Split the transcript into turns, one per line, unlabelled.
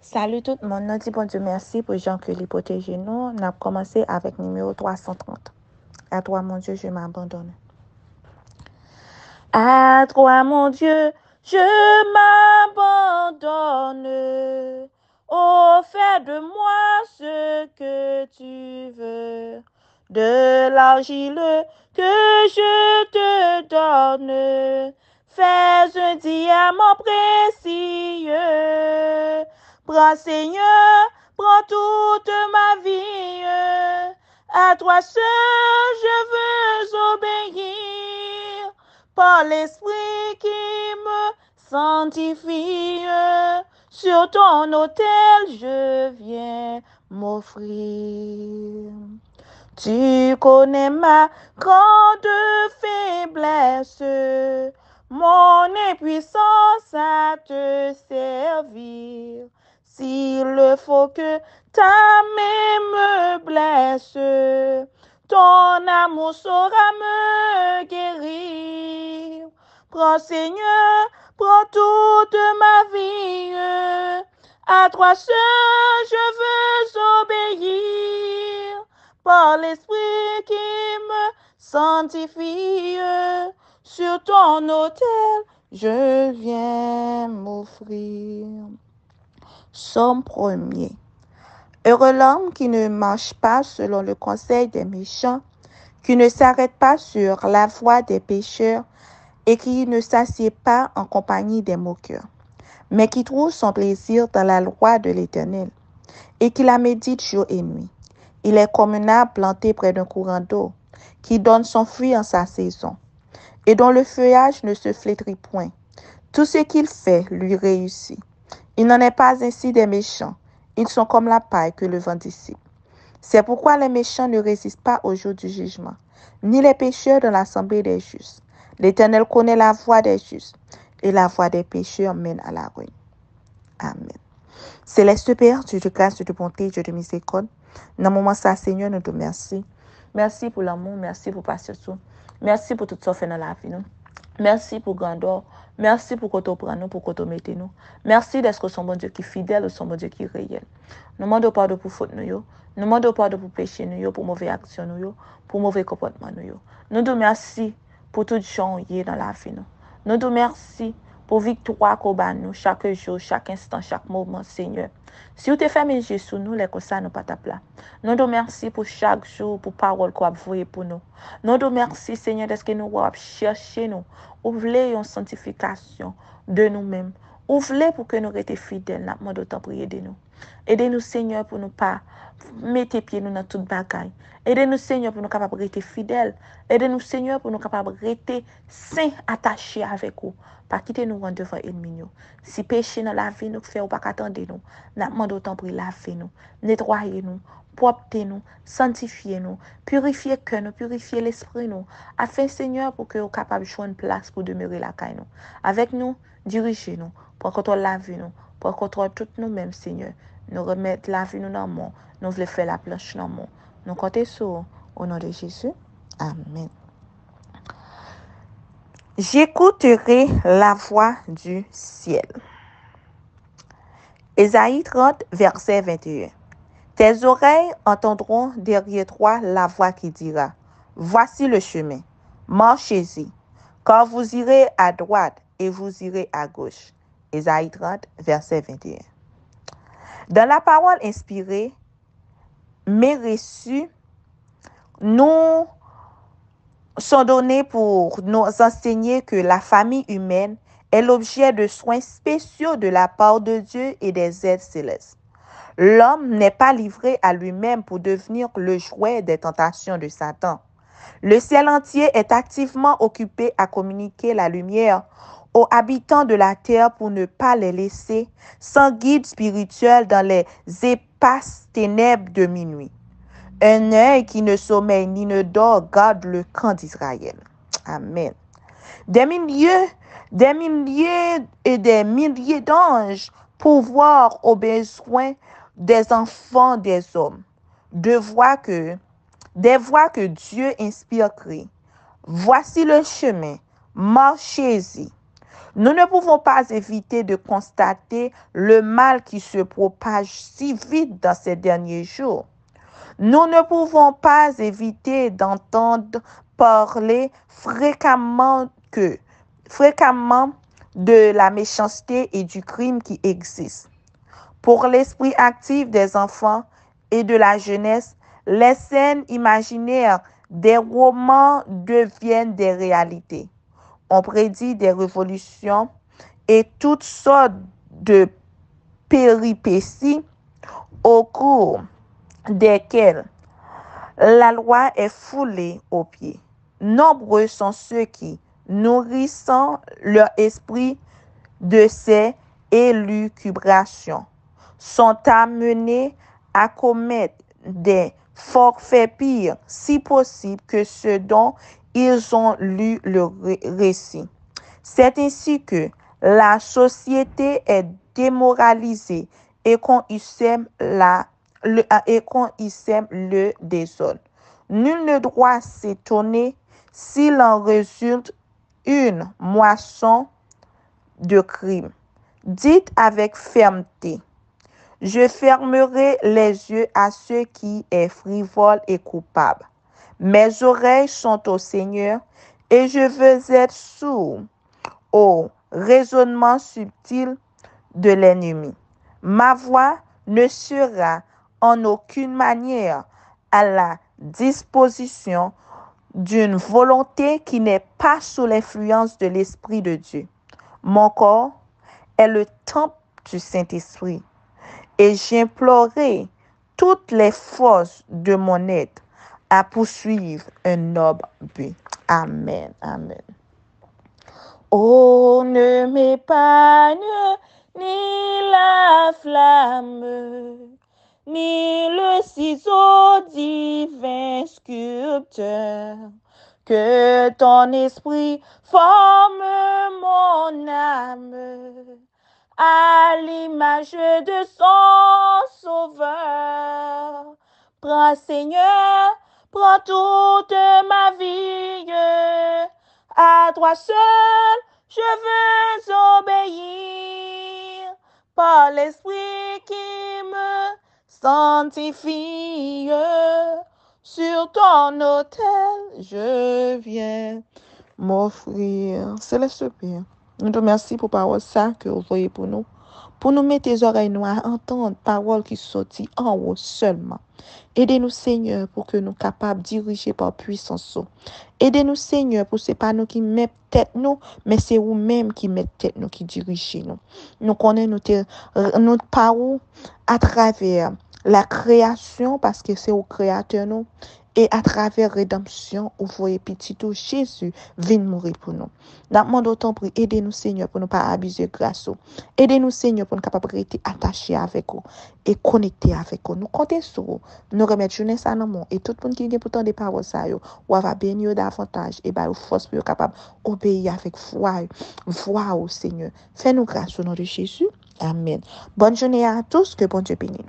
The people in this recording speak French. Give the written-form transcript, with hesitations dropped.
Salut tout le monde, nous disons bon Dieu merci pour Jean que les protéger nous. On a commencé avec numéro 330. À toi mon Dieu, je m'abandonne. À toi mon Dieu, je m'abandonne. Oh, fais de moi ce que tu veux. De l'argile que je te donne, fais un diamant précieux. Prends Seigneur, prends toute ma vie. À toi seul je veux obéir. Par l'esprit qui me sanctifie, sur ton autel je viens m'offrir. Tu connais ma grande faiblesse, mon impuissance à te servir. S'il faut que ta main me blesse, ton amour saura me guérir. Prends Seigneur, prends toute ma vie. À toi seul je veux obéir. Par l'esprit qui me sanctifie, sur ton autel je viens m'offrir. Psaume 1er. Heureux l'homme qui ne marche pas selon le conseil des méchants, qui ne s'arrête pas sur la voie des pécheurs et qui ne s'assied pas en compagnie des moqueurs, mais qui trouve son plaisir dans la loi de l'Éternel et qui la médite jour et nuit. Il est comme un arbre planté près d'un courant d'eau, qui donne son fruit en sa saison, et dont le feuillage ne se flétrit point. Tout ce qu'il fait lui réussit. Il n'en est pas ainsi des méchants. Ils sont comme la paille que le vent dissipe. C'est pourquoi les méchants ne résistent pas au jour du jugement, ni les pécheurs dans l'assemblée des justes. L'Éternel connaît la voie des justes, et la voie des pécheurs mène à la ruine. Amen. Céleste Père, Dieu de grâce, Dieu de bonté, Dieu de miséricorde, dans le moment ça, Seigneur, nous te remercions. Merci pour l'amour, merci pour patience, merci pour tout ce que fait dans la vie. Merci pour grandeur, merci pour que tu prennes nous, pour que tu mettes nous. Merci d'être son bon Dieu qui est fidèle, son bon Dieu qui est réel. Nous demandons pardon pour faute nous, nous demandons pardon pour péché nous, pour mauvaise action nous, pour mauvais comportement nous. Nous te remercions pour tout gens dans la vie nous. Nous te remercions pour victoire qu'on bat nous chaque jour, chaque instant, chaque moment, Seigneur. Si vous te faites manger sur nous, les comme ça, nous pas ta plat. Nous te remercions pour chaque jour, pour parole qu'on a vouée pour nous. Nous te remercions, Seigneur, parce que nous avons cherché nous. Ouvrez une sanctification de nous-mêmes. Ouvrez pour que nous restions fidèles. Nous demandons autant prier de nous. Aidez-nous, Seigneur, pour nous pas mettre pieds nous dans toute bagaille. Aidez-nous, Seigneur, pour nous capables de rester fidèles. Aidez-nous, Seigneur, pour nous capables de rester saints, attachés avec vous. Pas quitter nous rendre devant l'ennemi. Si péché dans la vie nous fait ou pas qu'attendre nous, nous demandons autant pour laver nous, nettoyer nous, propter nous, sanctifier nous, purifier le cœur nous, purifier l'esprit nous, afin, Seigneur, pour que nous soyons capables de jouer une place pour demeurer la caille nous. Avec nous, dirigez nous, pour qu'on lave nous, pour qu'on tout nous-mêmes, Seigneur. Nous remettre la vie nous dans le monde, nous voulons faire la planche dans le monde. Nous comptons sur au nom de Jésus. Amen. J'écouterai la voix du ciel. Ésaïe 30, verset 21. Tes oreilles entendront derrière toi la voix qui dira, voici le chemin, marchez-y, car vous irez à droite et vous irez à gauche. Ésaïe 30, verset 21. Dans la parole inspirée, mais reçue, nous sont donnés pour nous enseigner que la famille humaine est l'objet de soins spéciaux de la part de Dieu et des êtres célestes. L'homme n'est pas livré à lui-même pour devenir le jouet des tentations de Satan. Le ciel entier est activement occupé à communiquer la lumière aux habitants de la terre pour ne pas les laisser sans guide spirituel dans les épaisses ténèbres de minuit. Un œil qui ne sommeille ni ne dort garde le camp d'Israël. Amen. Des milliers et des milliers d'anges pourvoient aux besoins des enfants des hommes. Des voix que Dieu inspire crient. Voici le chemin, marchez-y. Nous ne pouvons pas éviter de constater le mal qui se propage si vite dans ces derniers jours. Nous ne pouvons pas éviter d'entendre parler fréquemment de la méchanceté et du crime qui existent. Pour l'esprit actif des enfants et de la jeunesse, les scènes imaginaires des romans deviennent des réalités. On prédit des révolutions et toutes sortes de péripéties au cours desquelles la loi est foulée aux pieds. Nombreux sont ceux qui, nourrissant leur esprit de ces élucubrations, sont amenés à commettre des forfaits pires, si possible, que ceux dont ils ont lu le récit. C'est ainsi que la société est démoralisée et qu'on y sème le désordre. Nul ne doit s'étonner s'il en résulte une moisson de crimes. Dites avec fermeté: je fermerai les yeux à ce qui est frivole et coupable. Mes oreilles sont au Seigneur et je veux être sourd au raisonnement subtil de l'ennemi. Ma voix ne sera en aucune manière à la disposition d'une volonté qui n'est pas sous l'influence de l'Esprit de Dieu. Mon corps est le temple du Saint-Esprit et j'implorerai toutes les forces de mon être à poursuivre un noble but. Amen. Amen. Oh, ne m'épargne ni la flamme, ni le ciseau divin sculpteur, que ton esprit forme mon âme à l'image de son sauveur. Prends, Seigneur, prends toute ma vie. À toi seul, je veux obéir par l'esprit qui me sanctifie. Sur ton autel, je viens m'offrir. Céleste Père, nous te remercions pour parole ça que vous voyez pour nous mettre tes oreilles noires à entendre parole qui sortit en haut seulement. Aidez-nous, Seigneur, pour que nous capables de diriger par puissance. Aidez-nous, Seigneur, pour que ce n'est pas nous qui mettons tête nous, mais c'est vous-même qui mettez tête nous, qui dirigez nous. Nous connaissons notre parole à travers la création, parce que c'est au créateur nous, et à travers rédemption, vous voyez petit tout Jésus vient mourir pour nous. Nous demandons autant pour aidez-nous, Seigneur, pour ne pas abuser grâce. Aidez-nous, Seigneur, pour nous capables de rester attachés avec vous et connectés avec vous. Nous comptons sur vous. Nous remettons jeunesse à nous et tout le monde qui vient pourtant des paroles ça, ou va bénir davantage et bah force pour capable obéir avec foi, au Seigneur. Fais-nous grâce au nom de Jésus. Amen. Bonne journée à tous, que bon Dieu bénisse.